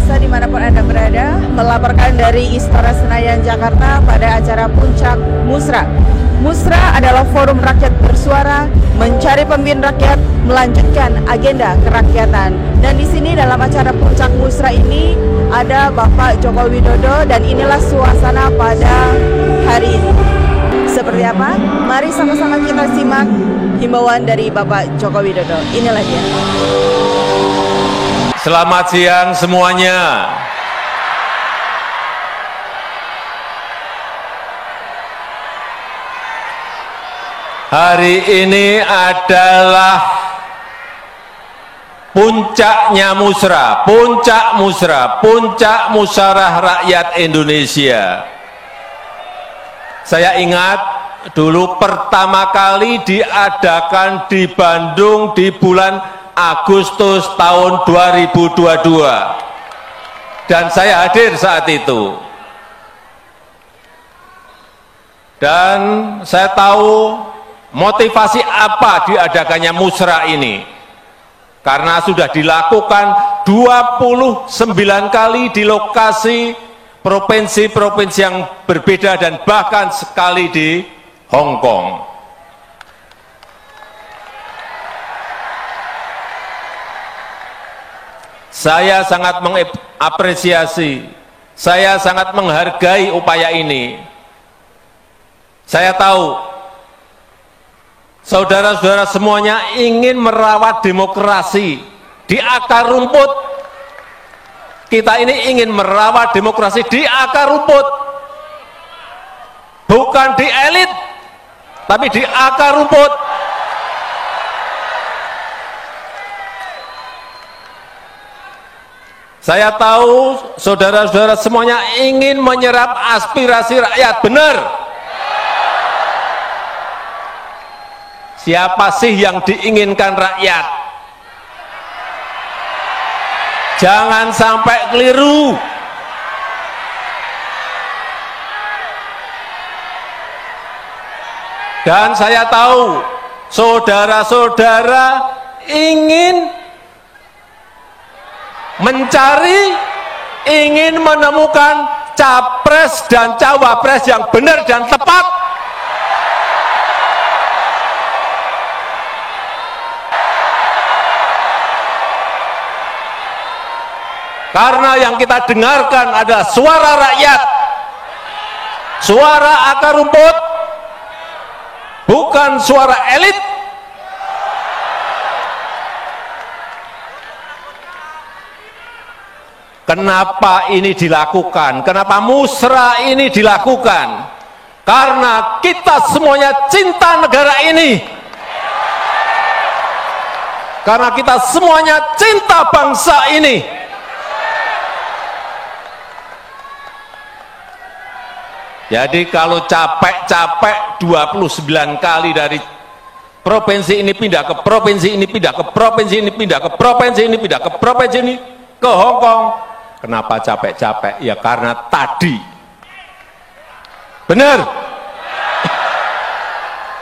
pemirsa dimanapun Anda berada, melaporkan dari Istora Senayan, Jakarta pada acara Puncak Musra. Musra adalah forum rakyat bersuara, mencari pemimpin rakyat, melanjutkan agenda kerakyatan. Dan di sini dalam acara Puncak Musra ini ada Bapak Joko Widodo dan inilah suasana pada hari ini. Seperti apa? Mari sama-sama kita simak himbauan dari Bapak Joko Widodo. Inilah dia. Selamat siang semuanya. Hari ini adalah puncaknya Musra, puncak Musra, puncak musyawarah rakyat Indonesia. Saya ingat dulu pertama kali diadakan di Bandung di bulan Agustus tahun 2022 dan saya hadir saat itu, dan saya tahu motivasi apa diadakannya Musra ini, karena sudah dilakukan 29 kali di lokasi provinsi-provinsi yang berbeda dan bahkan sekali di Hong Kong. Saya sangat mengapresiasi, saya sangat menghargai upaya ini. Saya tahu saudara-saudara semuanya ingin merawat demokrasi di akar rumput. Kita ini ingin merawat demokrasi di akar rumput, bukan di elit, tapi di akar rumput. Saya tahu saudara-saudara semuanya ingin menyerap aspirasi rakyat, benar. Siapa sih yang diinginkan rakyat? Jangan sampai keliru. Dan saya tahu saudara-saudara ingin mencari, ingin menemukan capres dan cawapres yang benar dan tepat. Karena yang kita dengarkan adalah suara rakyat, suara akar rumput, bukan suara elit. Kenapa ini dilakukan? Kenapa Musra ini dilakukan? Karena kita semuanya cinta negara ini. Karena kita semuanya cinta bangsa ini. Jadi kalau capek-capek 29 kali dari provinsi ini pindah ke provinsi ini, pindah ke provinsi ini, pindah ke provinsi ini, pindah ke provinsi ini, ke Hong Kong. Kenapa capek-capek? Ya karena tadi. Benar?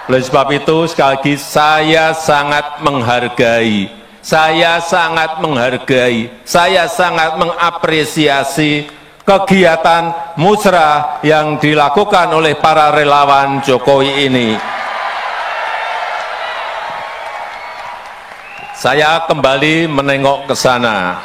Oleh sebab itu sekali lagi saya sangat menghargai, saya sangat mengapresiasi kegiatan Musra yang dilakukan oleh para relawan Jokowi ini. Saya kembali menengok ke sana.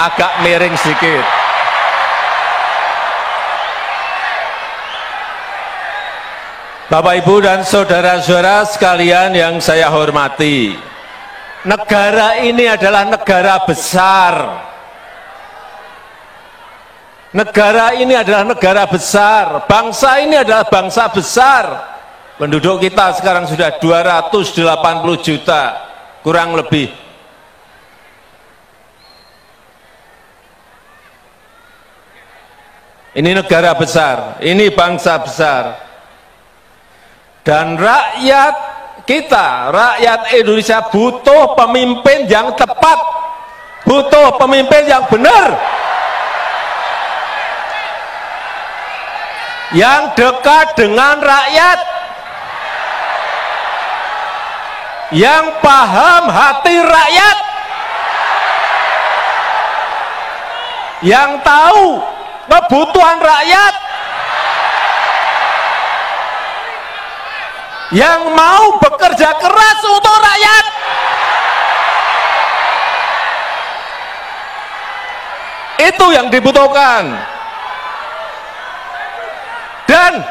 Agak miring sedikit. Bapak, Ibu, dan saudara-saudara sekalian yang saya hormati, negara ini adalah negara besar. Negara ini adalah negara besar. Bangsa ini adalah bangsa besar. Penduduk kita sekarang sudah 280 juta, kurang lebih. Ini negara besar, ini bangsa besar. Dan rakyat kita, rakyat Indonesia butuh pemimpin yang tepat, butuh pemimpin yang benar. yang dekat dengan rakyat, yang paham hati rakyat, yang tahu kebutuhan rakyat, yang mau bekerja keras untuk rakyat. Itu yang dibutuhkan. Dan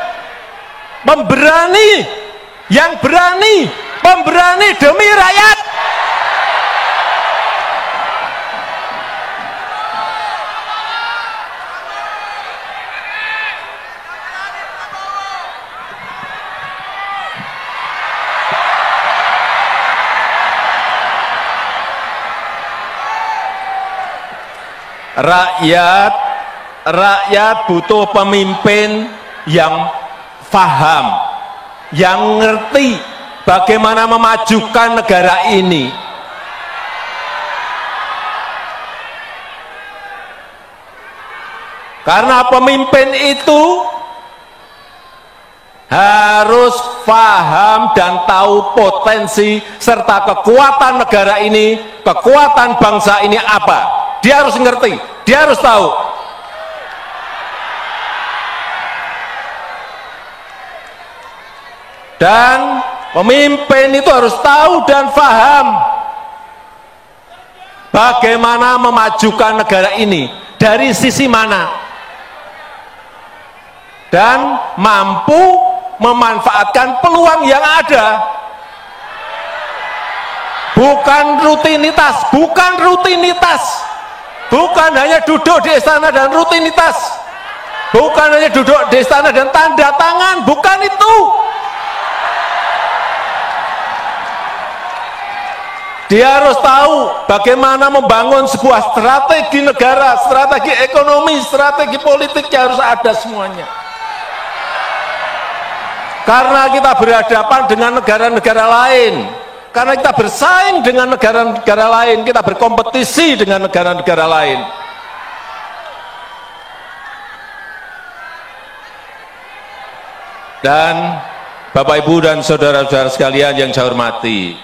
pemberani, yang berani, pemberani demi rakyat. Rakyat butuh pemimpin yang paham, yang ngerti bagaimana memajukan negara ini. Karena pemimpin itu harus paham dan tahu potensi serta kekuatan negara ini, kekuatan bangsa ini apa. Dia harus ngerti, dia harus tahu. Dan pemimpin itu harus tahu dan paham bagaimana memajukan negara ini, dari sisi mana, dan mampu memanfaatkan peluang yang ada. Bukan rutinitas, bukan hanya duduk di istana dan rutinitas, bukan hanya duduk di istana dan tanda tangan, bukan itu. Dia harus tahu bagaimana membangun sebuah strategi negara, strategi ekonomi, strategi politik, yang harus ada semuanya. Karena kita berhadapan dengan negara-negara lain, karena kita bersaing dengan negara-negara lain, kita berkompetisi dengan negara-negara lain. Dan Bapak Ibu dan saudara-saudara sekalian yang saya hormati,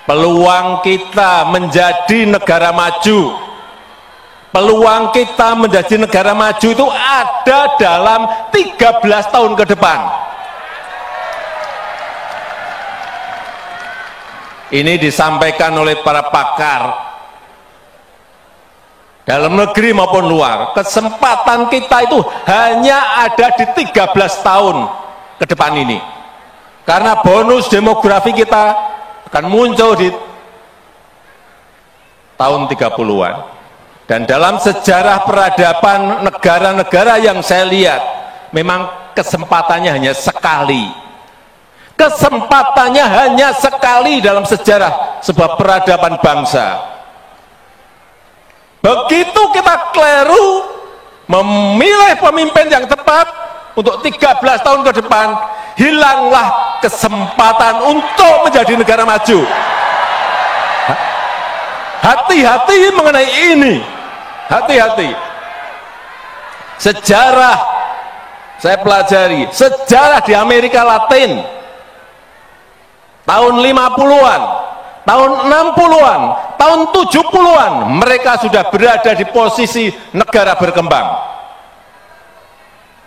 peluang kita menjadi negara maju, peluang kita menjadi negara maju itu ada dalam 13 tahun ke depan. Ini disampaikan oleh para pakar dalam negeri maupun luar. Kesempatan kita itu hanya ada di 13 tahun ke depan ini. Karena bonus demografi kita akan muncul di tahun 30-an. Dan dalam sejarah peradaban negara-negara yang saya lihat, memang kesempatannya hanya sekali. Kesempatannya hanya sekali dalam sejarah sebuah peradaban bangsa. Begitu kita keliru memilih pemimpin yang tepat untuk 13 tahun ke depan, hilanglah kesempatan untuk menjadi negara maju. Hati-hati mengenai ini, hati-hati. Sejarah, saya pelajari sejarah di Amerika Latin tahun 50-an, tahun 60-an, tahun 70-an, mereka sudah berada di posisi negara berkembang,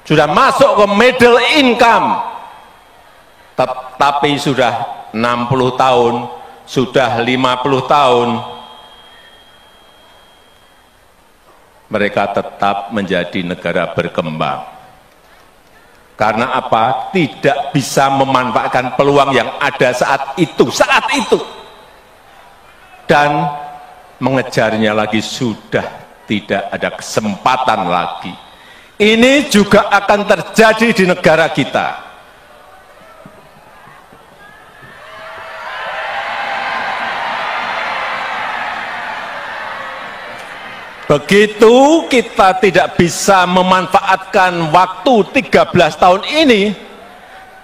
sudah masuk ke middle income. Tapi sudah 60 tahun, sudah 50 tahun, mereka tetap menjadi negara berkembang. Karena apa? Tidak bisa memanfaatkan peluang yang ada saat itu. Dan mengejarnya lagi sudah tidak ada kesempatan lagi. Ini juga akan terjadi di negara kita. Begitu kita tidak bisa memanfaatkan waktu 13 tahun ini,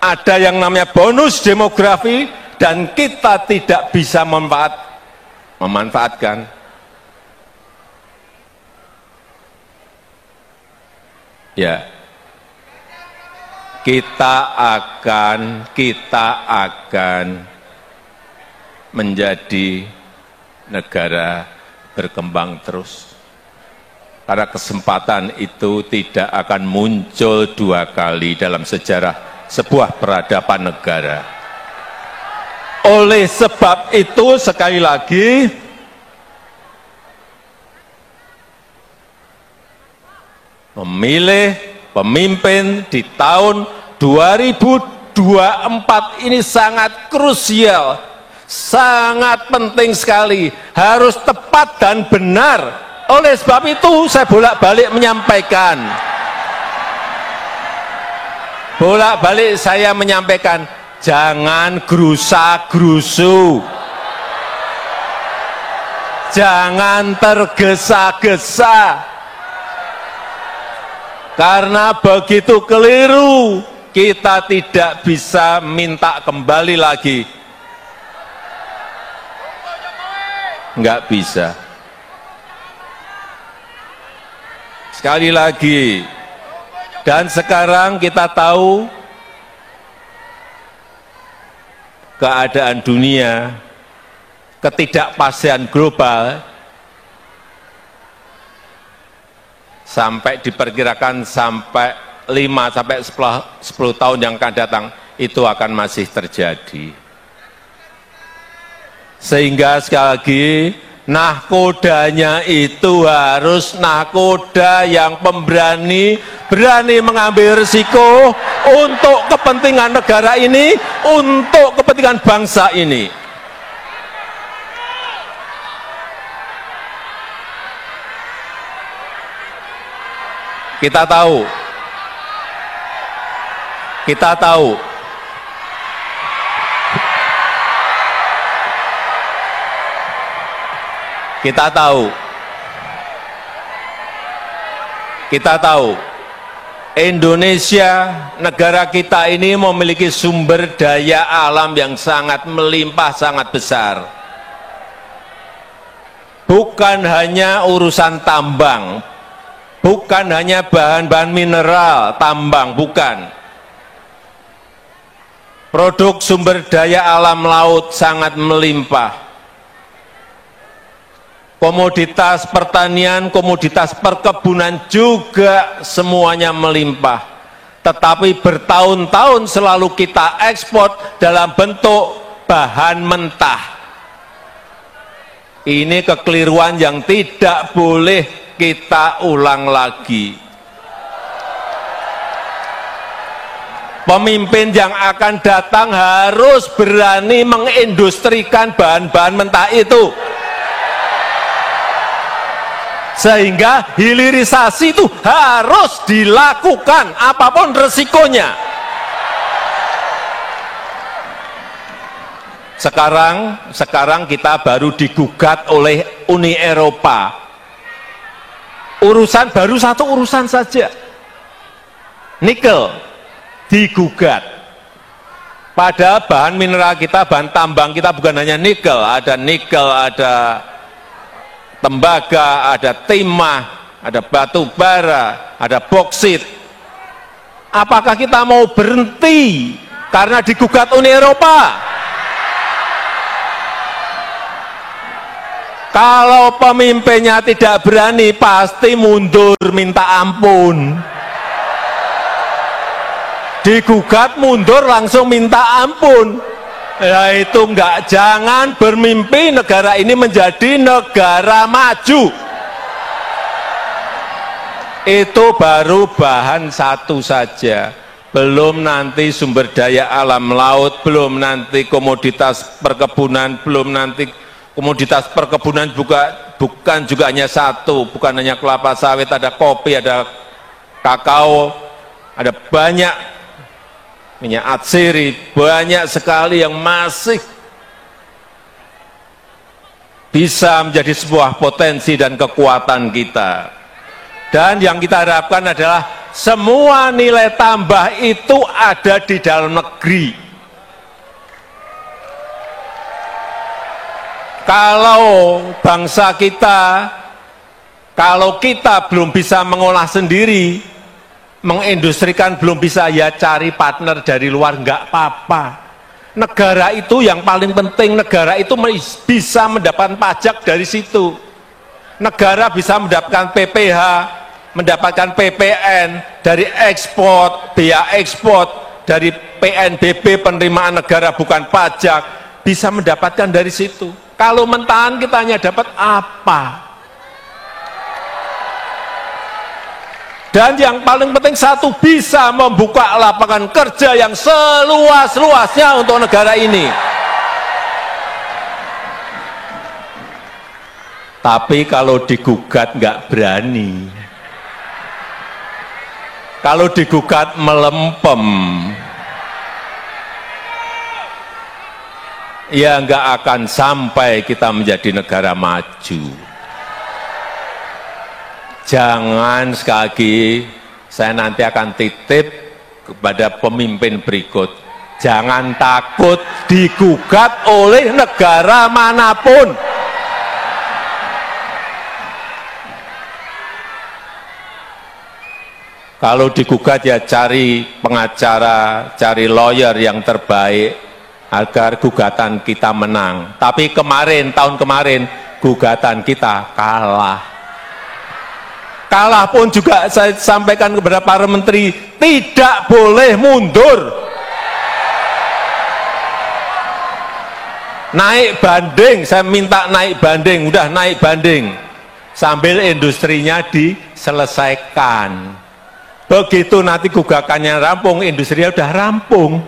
ada yang namanya bonus demografi, dan kita tidak bisa memanfaatkan, ya, kita akan menjadi negara berkembang terus. Karena kesempatan itu tidak akan muncul dua kali dalam sejarah sebuah peradaban negara. Oleh sebab itu, sekali lagi, memilih pemimpin di tahun 2024 ini sangat krusial, sangat penting sekali, harus tepat dan benar. Oleh sebab itu saya bolak-balik menyampaikan, jangan gerusa-gerusu, jangan tergesa-gesa, karena begitu keliru kita tidak bisa minta kembali lagi, nggak bisa. Sekali lagi, dan sekarang kita tahu keadaan dunia, ketidakpastian global, sampai diperkirakan sampai 5-10 tahun yang akan datang, itu akan masih terjadi. Sehingga sekali lagi, nahkodanya itu harus nahkoda yang pemberani, berani mengambil risiko untuk kepentingan negara ini, untuk kepentingan bangsa ini. Kita tahu Indonesia, negara kita ini memiliki sumber daya alam yang sangat melimpah, sangat besar. Bukan hanya urusan tambang, bukan hanya bahan-bahan mineral, tambang, bukan. Produk sumber daya alam laut sangat melimpah. Komoditas pertanian, komoditas perkebunan juga semuanya melimpah. Tetapi bertahun-tahun selalu kita ekspor dalam bentuk bahan mentah. Ini kekeliruan yang tidak boleh kita ulang lagi. Pemimpin yang akan datang harus berani mengindustrikan bahan-bahan mentah itu, sehingga hilirisasi itu harus dilakukan apapun resikonya. Sekarang kita baru digugat oleh Uni Eropa. Baru satu urusan saja, nikel digugat. Pada bahan mineral kita, bahan tambang kita bukan hanya nikel, ada tembaga, ada timah, ada batu bara, ada boksit. Apakah kita mau berhenti karena digugat Uni Eropa? Kalau pemimpinnya tidak berani, pasti mundur minta ampun. Digugat mundur langsung minta ampun. Ya itu enggak, jangan bermimpi negara ini menjadi negara maju. Itu baru bahan satu saja, belum nanti sumber daya alam laut, belum nanti komoditas perkebunan, belum nanti komoditas perkebunan bukan juga hanya satu, bukan hanya kelapa sawit, ada kopi, ada kakao, ada banyak minyak atsiri, banyak sekali yang masih bisa menjadi sebuah potensi dan kekuatan kita. Dan yang kita harapkan adalah semua nilai tambah itu ada di dalam negeri. Kalau bangsa kita, kalau kita belum bisa mengolah sendiri, mengindustrikan belum bisa, ya cari partner dari luar, nggak apa-apa. Negara itu yang paling penting, negara itu bisa mendapatkan pajak dari situ. Negara bisa mendapatkan PPh, mendapatkan PPN, dari ekspor, biaya ekspor, dari PNBP, penerimaan negara bukan pajak, bisa mendapatkan dari situ. Kalau mentahan kita hanya dapat apa? Dan yang paling penting satu, bisa membuka lapangan kerja yang seluas-luasnya untuk negara ini. Tapi kalau digugat nggak berani. Kalau digugat melempem. Ya nggak akan sampai kita menjadi negara maju. Jangan, sekali lagi saya nanti akan titip kepada pemimpin berikut, jangan takut digugat oleh negara manapun. Kalau digugat ya cari pengacara, cari lawyer yang terbaik agar gugatan kita menang. Tapi tahun kemarin gugatan kita kalah. Kalah pun juga saya sampaikan kepada para menteri, tidak boleh mundur. Naik banding, saya minta naik banding, udah naik banding. Sambil industrinya diselesaikan. Begitu nanti gugakannya rampung, industrinya udah rampung.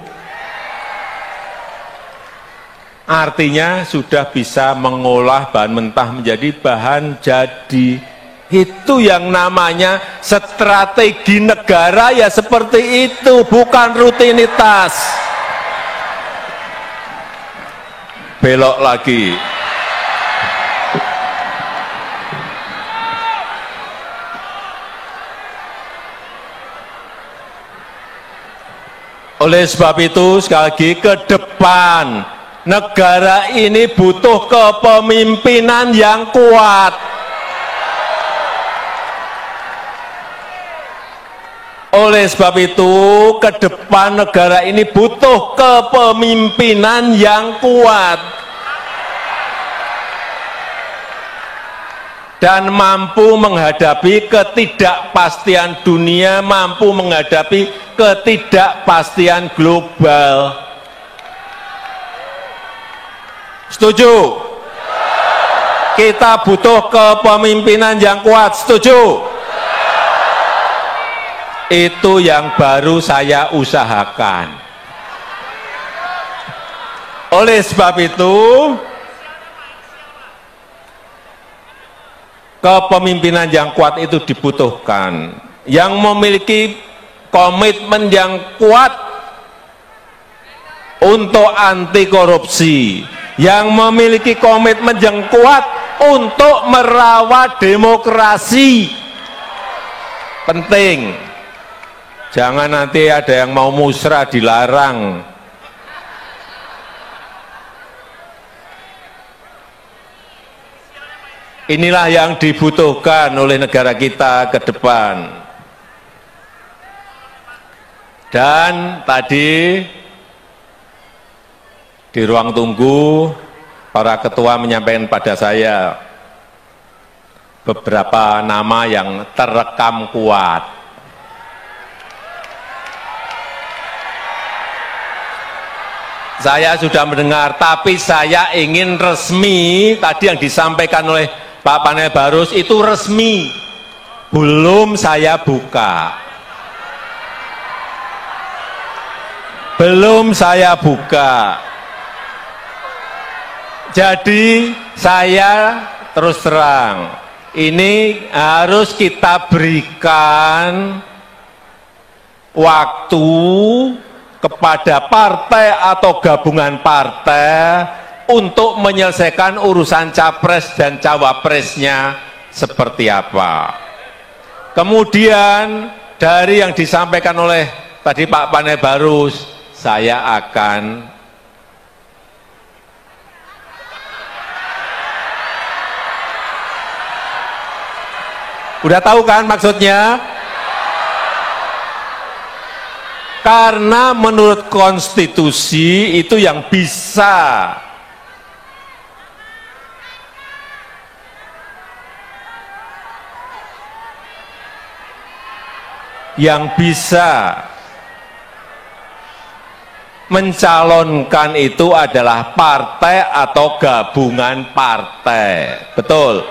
Artinya sudah bisa mengolah bahan mentah menjadi bahan jadi. Itu yang namanya strategi negara, ya seperti itu, bukan rutinitas. Belok lagi. Oleh sebab itu, sekali lagi, ke depan negara ini butuh kepemimpinan yang kuat. Oleh sebab itu, ke depan negara ini butuh kepemimpinan yang kuat dan mampu menghadapi ketidakpastian dunia, mampu menghadapi ketidakpastian global. Setuju? Kita butuh kepemimpinan yang kuat. Setuju? Itu yang baru saya usahakan. Oleh sebab itu, kepemimpinan yang kuat itu dibutuhkan, yang memiliki komitmen yang kuat untuk anti korupsi, yang memiliki komitmen yang kuat untuk merawat demokrasi. Penting. Jangan nanti ada yang mau musrah dilarang. Inilah yang dibutuhkan oleh negara kita ke depan. Dan tadi di ruang tunggu para ketua menyampaikan pada saya beberapa nama yang terekam kuat. Saya sudah mendengar, tapi saya ingin resmi. Tadi yang disampaikan oleh Pak Panel Barus itu resmi, belum saya buka. Belum saya buka. Jadi saya terus terang, ini harus kita berikan waktu kepada partai atau gabungan partai untuk menyelesaikan urusan capres dan cawapresnya seperti apa. Kemudian dari yang disampaikan oleh tadi Pak Panel Barus, saya akan udah tahu kan maksudnya? Karena menurut konstitusi itu yang bisa mencalonkan itu adalah partai atau gabungan partai. Betul?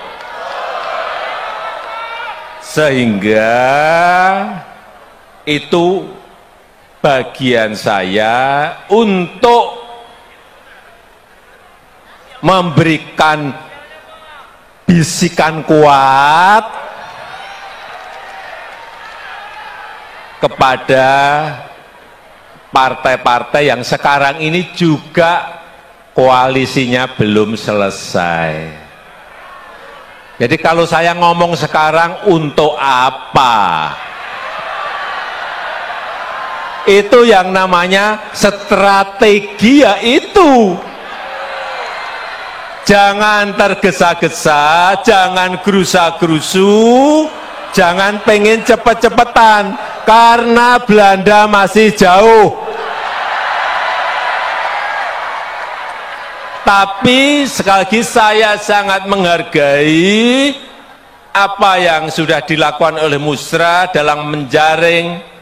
Sehingga itu bagian saya untuk memberikan bisikan kuat kepada partai-partai yang sekarang ini juga koalisinya belum selesai. Jadi kalau saya ngomong sekarang untuk apa? Itu yang namanya strategi, ya itu. Jangan tergesa-gesa, jangan gerusa-gerusu, jangan pengen cepet-cepetan, karena Belanda masih jauh. Tapi sekali lagi saya sangat menghargai apa yang sudah dilakukan oleh Musra dalam menjaring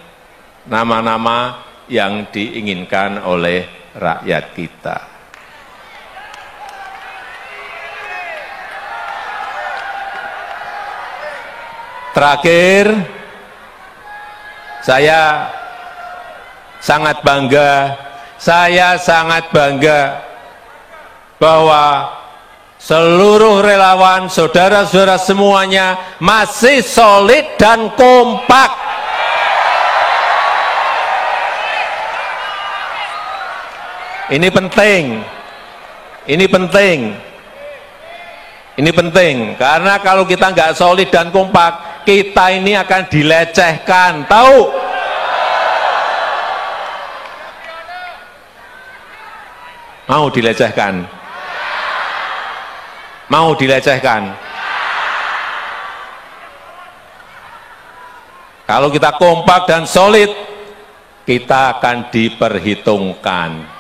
nama-nama yang diinginkan oleh rakyat kita. Terakhir, saya sangat bangga bahwa seluruh relawan, saudara-saudara semuanya masih solid dan kompak. Ini penting, karena kalau kita nggak solid dan kompak, kita ini akan dilecehkan, tahu? Mau dilecehkan? Mau dilecehkan? Kalau kita kompak dan solid, kita akan diperhitungkan.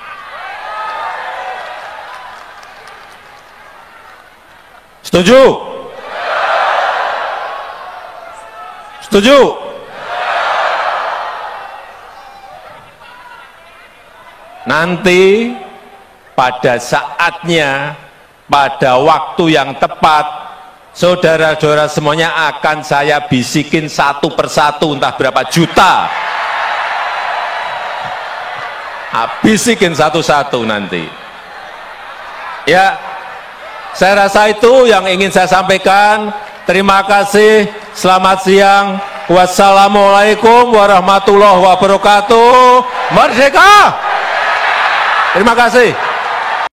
Setuju? Setuju? Nanti pada saatnya, pada waktu yang tepat, saudara-saudara semuanya akan saya bisikin satu persatu, entah berapa juta. Bisikin satu-satu nanti. Ya, saya rasa itu yang ingin saya sampaikan. Terima kasih, selamat siang. Wassalamualaikum warahmatullahi wabarakatuh. Merdeka! Terima kasih.